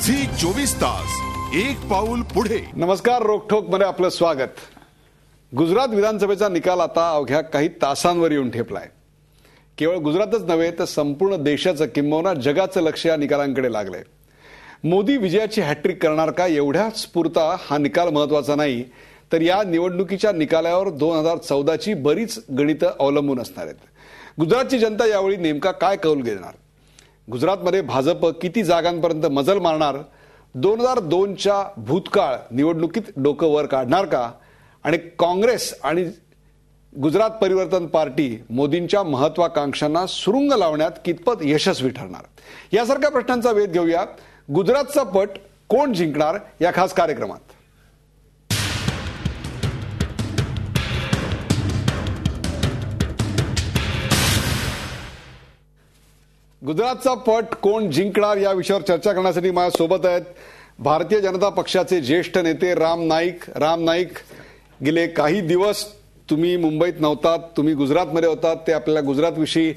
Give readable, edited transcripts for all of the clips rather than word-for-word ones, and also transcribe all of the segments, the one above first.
Zee 24 तास एक पाऊल पुढे. नमस्कार, रोखठोक मध्ये आपलं स्वागत. गुजरात विधानसभेचा निकाल आता अवघ्या काही तासांवर येऊन ठेपलाय. केवळ गुजरातच नव्हे तर संपूर्ण देशाचं किंबहुना जगाचं लक्ष या निकालांकडे लागलंय. मोदी विजयाची हॅट्रिक करणार का एवढ्याच पुरता हा निकाल महत्वाचा नाही, तर या निवडणुकीच्या निकालावर 2014ची बरीच गणितं अवलंबून असणार आहेत. गुजरातची जनता यावेळी नेमका काय कौल घेणार? गुजरातमध्ये भाजप किती जागांपर्यंत मजल मारणार? 2002च्या भूतकाळ निवडणुकीत डोकं वर काढणार का? आणि काँग्रेस आणि गुजरात परिवर्तन पार्टी मोदींच्या महत्वाकांक्षांना सुरुंग लावण्यात कितपत यशस्वी ठरणार? यासारख्या प्रश्नांचा वेध घेऊया. गुजरातचा पट कोण जिंकणार या खास कार्यक्रमात. गुजरातचा पट कोण जिंकणार या विषयावर चर्चा करण्यासाठी माझ्यासोबत आहेत भारतीय जनता पक्षाचे ज्येष्ठ नेते राम नाईक. राम नाईक, गेले काही दिवस तुम्ही मुंबईत नव्हतात, तुम्ही गुजरातमध्ये होतात. ते आपल्याला गुजरातविषयी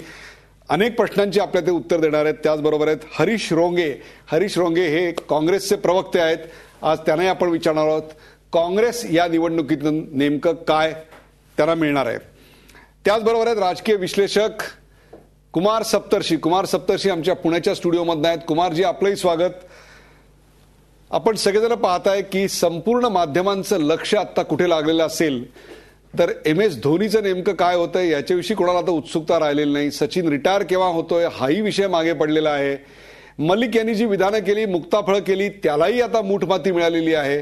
अनेक प्रश्नांची आपल्या ते उत्तर देणार आहेत. त्याचबरोबर आहेत हरीश रोंगे. हरीश रोंगे हे काँग्रेसचे प्रवक्ते आहेत. आज त्यांनाही आपण विचारणार आहोत काँग्रेस या निवडणुकीतून नेमकं काय त्यांना मिळणार आहे. त्याचबरोबर आहेत राजकीय विश्लेषक कुमार सप्तर्षी. कुमार सप्तर्षी आमच्या पुण्याच्या स्टुडिओमधून आहेत. कुमारजी, आपलंही स्वागत. आपण सगळेजण पाहताय की संपूर्ण माध्यमांचं लक्ष आता कुठे लागलेलं असेल तर MS धोनीचं नेमकं काय होतंय याच्याविषयी कोणाला आता उत्सुकता राहिलेली नाही. सचिन रिटायर केव्हा होतोय हाही विषय मागे पडलेला आहे. मलिक यांनी जी विधानं केली, मुक्ताफळं केली, त्यालाही आता मूठमाती मिळालेली आहे.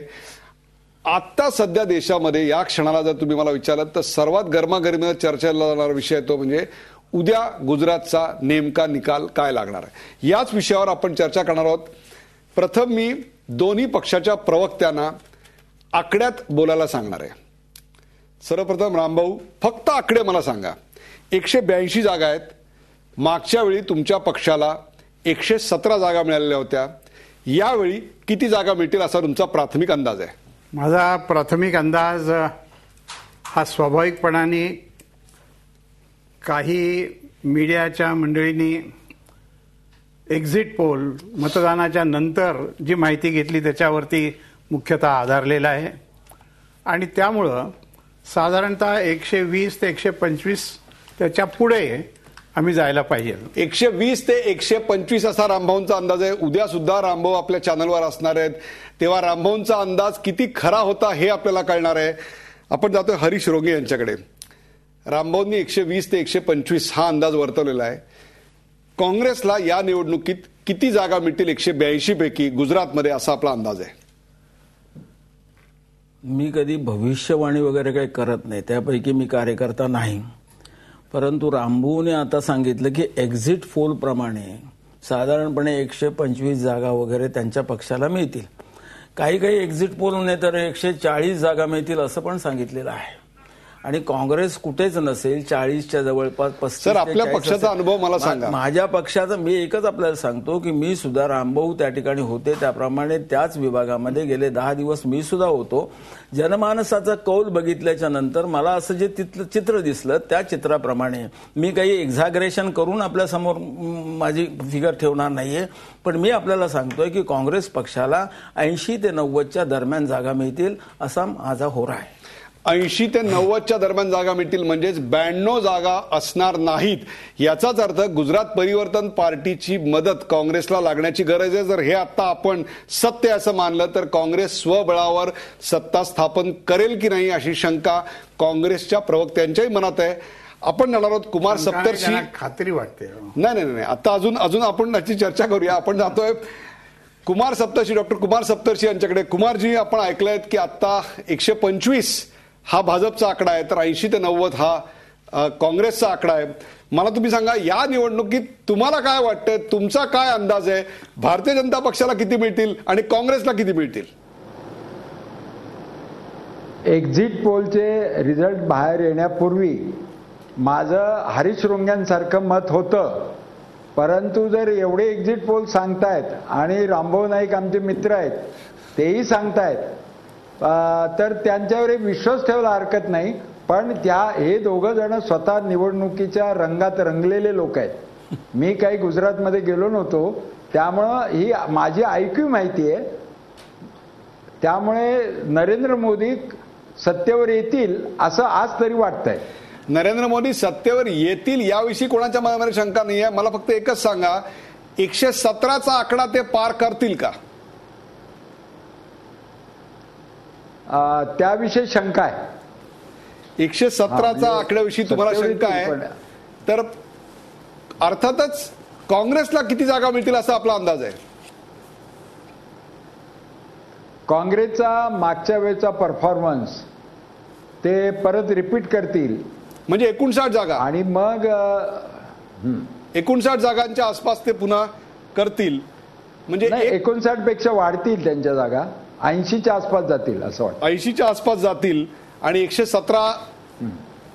आता सध्या देशामध्ये या क्षणाला जर तुम्ही मला विचारलं तर सर्वात गरमागरमीनं चर्चेला जाणारा विषय तो म्हणजे उद्या गुजरातचा नेमका निकाल काय लागणार आहे. याच विषयावर आपण चर्चा करणार आहोत. प्रथम मी दोन्ही पक्षाच्या प्रवक्त्यांना आकड्यात बोलायला सांगणार आहे. सर्वप्रथम रामभाऊ, फक्त आकडे मला सांगा. 182 जागा आहेत. मागच्या वेळी तुमच्या पक्षाला 117 जागा मिळालेल्या होत्या. यावेळी किती जागा मिळतील असा तुमचा प्राथमिक अंदाज आहे? माझा प्राथमिक अंदाज हा स्वाभाविकपणाने काही मीडियाच्या मंडळींनी एक्झिट पोल मतदानाच्या नंतर जी माहिती घेतली त्याच्यावरती मुख्यतः आधारलेला आहे आणि त्यामुळं साधारणतः 120 ते 125 त्याच्या पुढे आम्ही जायला पाहिजे. 120 ते 125 असा रामभाऊंचा अंदाज आहे. उद्या सुद्धा रामभाऊ आपल्या चॅनलवर असणार आहेत, तेव्हा रामभाऊंचा अंदाज किती खरा होता हे आपल्याला कळणार आहे. आपण जातोय हरीश रोंगे यांच्याकडे. रामभाऊंनी 120 ते 125 हा अंदाज वर्तवलेला आहे. काँग्रेसला या निवडणुकीत किती जागा मिळतील 182 पैकी गुजरातमध्ये असा आपला अंदाज आहे? मी कधी भविष्यवाणी वगैरे काही करत नाही, त्यापैकी मी कार्यकर्ता नाही. परंतु रामभाऊने आता सांगितलं की एक्झिट पोल प्रमाणे साधारणपणे 125 जागा वगैरे त्यांच्या पक्षाला मिळतील. काही काही एक्झिट पोलने तर 140 जागा मिळतील असं पण सांगितलेलं आहे. आणि काँग्रेस कुठेच नसेल, 40च्या जवळपास 35. सर, आपल्या पक्षाचा अनुभव मला सांगा. माझ्या पक्षाचा मी एकच आपल्याला सांगतो की मी सुद्धा रामभाऊ त्या ठिकाणी होते त्याप्रमाणे त्याच विभागामध्ये गेले 10 दिवस मी सुद्धा होतो. जनमानसाचा कौल बघितल्याच्या नंतर मला असं जे चित्र दिसलं त्या चित्राप्रमाणे मी काही एक्झॅगरेशन करून आपल्या समोर माझी फिगर ठेवणार नाहीये. पण मी आपल्याला सांगतोय की काँग्रेस पक्षाला 80 ते 90च्या दरम्यान जागा मिळतील असा माझा होरा आहे. 80 ते 90च्या दरम्यान जागा मिळतील म्हणजेच 92 जागा असणार नाहीत. याचाच अर्थ गुजरात परिवर्तन पार्टीची मदत काँग्रेसला लागण्याची गरज आहे. जर हे आता आपण सत्य असं मानलं तर काँग्रेस स्वबळावर सत्ता स्थापन करेल की नाही अशी शंका काँग्रेसच्या प्रवक्त्यांच्याही मनात आहे. आपण जाणार आहोत कुमार सप्तर्षी. खात्री वाटते. नाही, आता अजून आपण त्याची चर्चा करूया. आपण जातोय कुमार सप्तर्षी, डॉक्टर कुमार सप्तर्षी यांच्याकडे. कुमारजी, आपण ऐकलंय की आता 125 हा भाजपचा आकडा आहे तर 80 ते 90 हा काँग्रेसचा आकडा आहे. मला तुम्ही सांगा, या निवडणुकीत तुम्हाला काय वाटतं, तुमचा काय अंदाज आहे? भारतीय जनता पक्षाला किती मिळतील आणि काँग्रेसला किती मिळतील? एक्झिट पोलचे रिझल्ट बाहेर येण्यापूर्वी माझं हरीश रोंग्यांसारखं मत होतं. परंतु जर एवढे एक्झिट पोल सांगतायत आणि रामभाऊ नाईक आमचे मित्र आहेत तेही सांगतायत तर त्यांच्यावर विश्वास ठेवायला हरकत नाही. पण हे दोघं जण स्वतः निवडणुकीच्या रंगात रंगलेले लोक आहेत. मी काही गुजरातमध्ये गेलो नव्हतो, त्यामुळं ही माझी ऐकीव माहिती आहे. त्यामुळे नरेंद्र मोदी सत्तेवर येतील असं आज तरी वाटतंय. नरेंद्र मोदी सत्तेवर येतील याविषयी कोणाच्या मनामध्ये शंका नाही आहे. मला फक्त एकच सांगा, 117चा आकडा ते पार करतील का? त्याविषयी शंका आहे. 117चा आकड्याविषयी तुम्हाला शंका आहे तर अर्थातच काँग्रेसला किती जागा मिळतील असा आपला अंदाज आहे? काँग्रेसचा मागच्या वेळेचा परफॉर्मन्स ते परत रिपीट करतील, म्हणजे 59 जागा, आणि मग 59 जागांच्या आसपास ते पुन्हा करतील. म्हणजे 59 पेक्षा वाढतील त्यांच्या जागा, 80च्या आसपास जातील असं वाटतं. 80च्या आसपास जातील आणि 117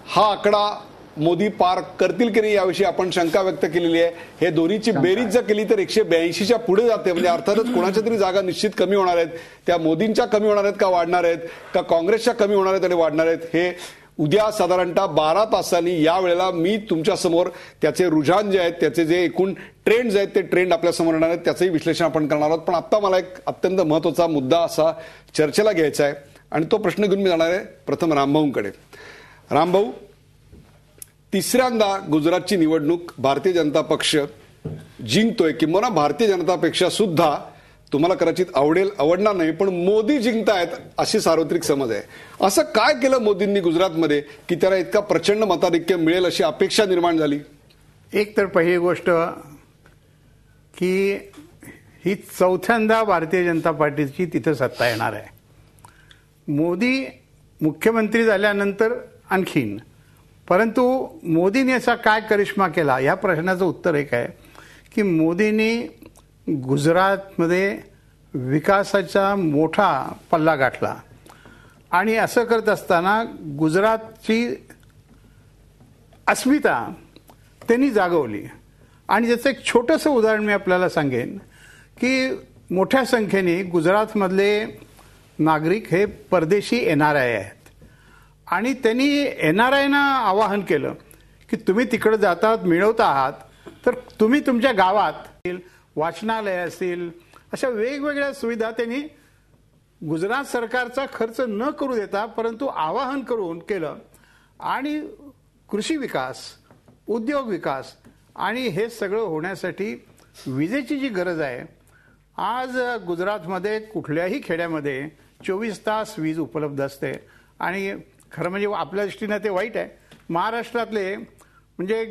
हा आकडा मोदी पार करतील की नाही याविषयी आपण शंका व्यक्त केलेली आहे. हे दोन्हीची बेरीज जर केली तर 182च्या पुढे जाते. म्हणजे अर्थातच कोणाच्या तरी जागा निश्चित कमी होणार आहेत. त्या मोदींच्या कमी होणार आहेत का वाढणार आहेत, का काँग्रेसच्या कमी होणार आहेत आणि वाढणार आहेत, हे उद्या साधारणतः 12 तासांनी या वेळेला मी तुमच्या समोर त्याचे रुझान जे आहेत, त्याचे जे एकूण ट्रेंड्स आहेत ते ट्रेंड आपल्या समोर येणार आहेत, त्याचंही विश्लेषण आपण करणार आहोत. पण आता मला एक अत्यंत महत्वाचा मुद्दा असा चर्चेला घ्यायचा आहे आणि तो प्रश्न घेऊन मी जाणार आहे प्रथम रामभाऊंकडे. रामभाऊ, तिसऱ्यांदा गुजरातची निवडणूक भारतीय जनता पक्ष जिंकतोय, किंवा भारतीय जनतापेक्षा सुद्धा तुम्हाला कदाचित आवडणार नाही पण मोदी जिंकतायत अशी सार्वत्रिक समज आहे. असं काय केलं मोदींनी गुजरातमध्ये की त्याला इतका प्रचंड मताधिक्य मिळेल अशी अपेक्षा निर्माण झाली? एक तर पहिली गोष्ट की ही चौथ्यांदा भारतीय जनता पार्टीची तिथं सत्ता येणार आहे. मोदी मुख्यमंत्री झाल्यानंतर आणखीन, परंतु मोदींनी असा काय करिश्मा केला या प्रश्नाचं उत्तर एक आहे की मोदींनी गुजरातमध्ये विकासाचा मोठा पल्ला गाठला आणि असं करत असताना गुजरातची अस्मिता त्यांनी जागवली. आणि त्याचं एक छोटंसं उदाहरण मी आपल्याला सांगेन की मोठ्या संख्येने गुजरातमधले नागरिक हे परदेशी NRI आहेत आणि त्यांनी NRIना आवाहन केलं की तुम्ही तिकडे जातात, मिळवता आहात, तर तुम्ही तुमच्या गावात वाचनालय असतील अशा वेगवेगळ्या सुविधा त्यांनी गुजरात सरकारचा खर्च न करू देता परंतु आवाहन करून केलं. आणि कृषी विकास, उद्योग विकास आणि हे सगळं होण्यासाठी विजेची जी गरज आहे, आज गुजरातमध्ये कुठल्याही खेड्यामध्ये 24 तास वीज उपलब्ध असते. आणि खरं म्हणजे आपल्या दृष्टीनं ते वाईट आहे. महाराष्ट्रातले म्हणजे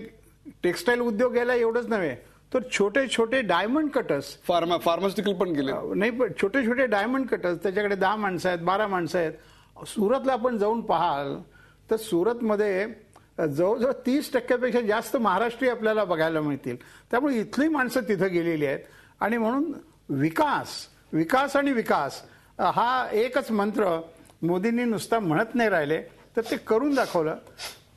टेक्स्टाईल उद्योग यायला एवढंच नव्हे तर छोटे छोटे डायमंड कटर्स, फार्मास्युटिकल पण गेले नाही, पण छोटे छोटे डायमंड कटर्स, त्याच्याकडे 10 माणसं आहेत, 12 माणसं आहेत. सुरतला आपण जाऊन पाहाल तर सुरतमध्ये जवळजवळ 30% जास्त महाराष्ट्रीय आपल्याला बघायला मिळतील. त्यामुळे इथली माणसं तिथं गेलेली आहेत. आणि म्हणून विकास आणि विकास हा एकच मंत्र मोदींनी नुसता म्हणत नाही राहिले तर ते करून दाखवलं.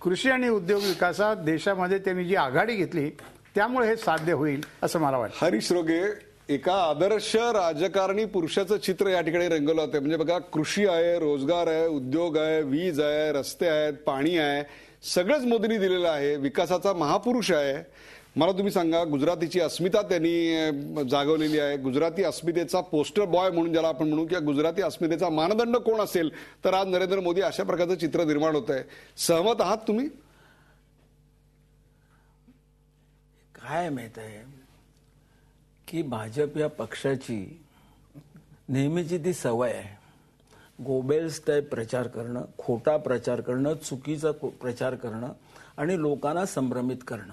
कृषी आणि उद्योग विकासात देशामध्ये त्यांनी जी आघाडी घेतली त्यामुळे हे साध्य होईल असं मला वाटतं. हरीश रोगे, एका आदर्श राजकारणी पुरुषाचं चित्र या ठिकाणी रंगवलं होतं. म्हणजे बघा, कृषी आहे, रोजगार आहे, उद्योग आहे, वीज आहे, रस्ते आहेत, पाणी आहे, सगळंच मोदींनी दिलेलं आहे. विकासाचा महापुरुष आहे. मला तुम्ही सांगा, गुजरातीची अस्मिता त्यांनी जागवलेली आहे. गुजराती अस्मितेचा पोस्टर बॉय म्हणून ज्याला आपण म्हणू, किंवा गुजराती अस्मितेचा मानदंड कोण असेल तर आज नरेंद्र मोदी अशा प्रकारचं चित्र निर्माण होत आहे. सहमत आहात तुम्ही? काय माहित आहे की भाजप या पक्षाची नेहमीची ती सवय आहे गोबेल्स टाईप प्रचार करणं, खोटा प्रचार करणं, चुकीचा प्रचार करणं आणि लोकांना संभ्रमित करणं.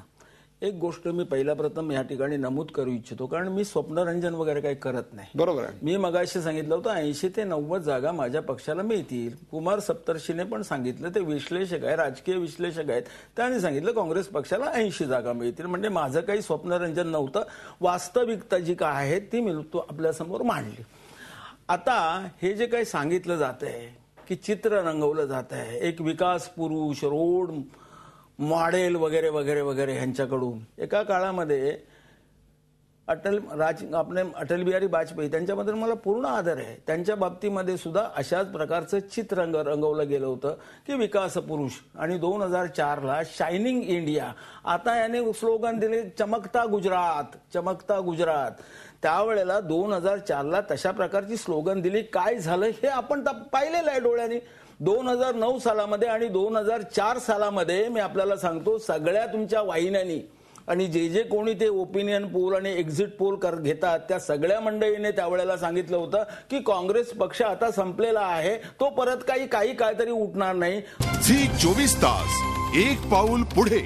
एक गोष्ट मी पहिल्या प्रथम या ठिकाणी नमूद करू इच्छितो, कारण मी स्वप्नरंजन वगैरे काही करत नाही. बरोबर आहे. मी मगाशी सांगितलं होतं 80 ते 90 जागा माझ्या पक्षाला मिळतील. कुमार सप्तर्षीने पण सांगितलं, ते विश्लेषक आहे, राजकीय विश्लेषक आहेत, त्यांनी सांगितलं काँग्रेस पक्षाला 80 जागा मिळतील. म्हणजे माझं काही स्वप्नरंजन नव्हतं. वास्तविकता जी काय आहे ती मी आपल्यासमोर मांडली. आता हे जे काही सांगितलं जात आहे की चित्र रंगवलं जात आहे, एक विकास पुरुष, रोड मॉडेल वगैरे वगैरे वगैरे ह्यांच्याकडून, एका काळामध्ये अटल बिहारी वाजपेयी त्यांच्याबद्दल मला पूर्ण आदर आहे. त्यांच्या बाबतीमध्ये सुद्धा अशाच प्रकारचं चित्र रंगवलं गेलं होतं की विकास पुरुष. आणि 2004ला शायनिंग इंडिया, आता याने स्लोगन दिले चमकता गुजरात, चमकता गुजरात. त्यावेळेला 2004ला तशा प्रकारची स्लोगन दिली. काय झालं हे आपण पाहिलेलं आहे डोळ्यांनी. 2009 सालामध्ये आणि 2004 सालामध्ये मी आपल्याला सांगतो, सगळ्या तुमच्या वाहिन्यांनी आणि जे कोणी ते ओपिनियन पोल आणि एक्झिट पोल घेतात त्या सगळ्या मंडळीने त्यावेळेला सांगितलं होतं की काँग्रेस पक्ष आता संपलेला आहे, तो परत काही काळ तरी उठणार नाही. झी 24 तास, एक पाऊल पुढे.